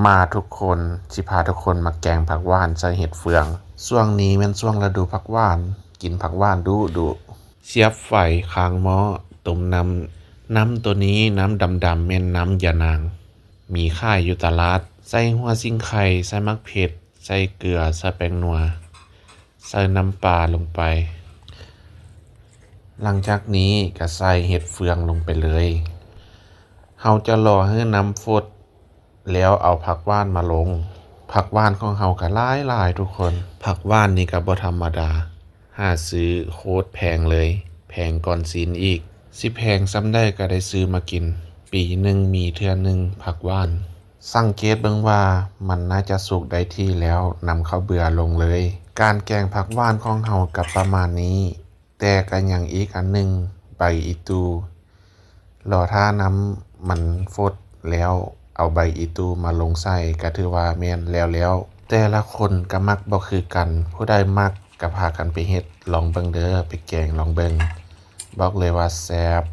มาทุกคนสิพาทุกคนมาแกงผักหวานใส่เห็ดเฟืองช่วงนี้แม่นช่วงฤดูผักหวานกินผักหวานดูเสียบไฟค้างหม้อต้มน้ำตัวนี้น้ำดำๆแม่นน้ำยานางมีขายอยู่ตลาดใส่หัวซิ่งไข่ใส่มักเผ็ดใส่เกลือใส่แป้งนัวใส่น้ำปลาลงไปหลังจากนี้ก็ใส่เห็ดเฟืองลงไปเลยเฮาจะรอให้น้ำฟดแล้วเอาผักหวานมาลงผักหวานของเฮาก็หลายทุกคนผักหวานนี่ก็บ่ธรรมดาหาซื้อโคตรแพงเลยแพงก่อนศีลอีกสิแพงซ้ำได้ก็ได้ซื้อมากินปีหนึ่งมีเทื่อหนึ่งผักหวานสังเกตเบิ่งว่ามันน่าจะสุกได้ที่แล้วนำข้าวเบื่อลงเลยการแกงผักหวานของเฮากับประมาณนี้แต่ก็ยังอีกอันหนึ่งใบอีตูรอถ้าน้ำมันฟดแล้วเอาใบอีตูมาลงใส่ก็ถือว่าแม่นแล้วแต่ละคนก็มักบ่คือกันผู้ใดมักก็พากันไปเฮ็ดลองเบิ่งเด้อไปแกงลองเบิ่งบอกเลยว่าแซ่บ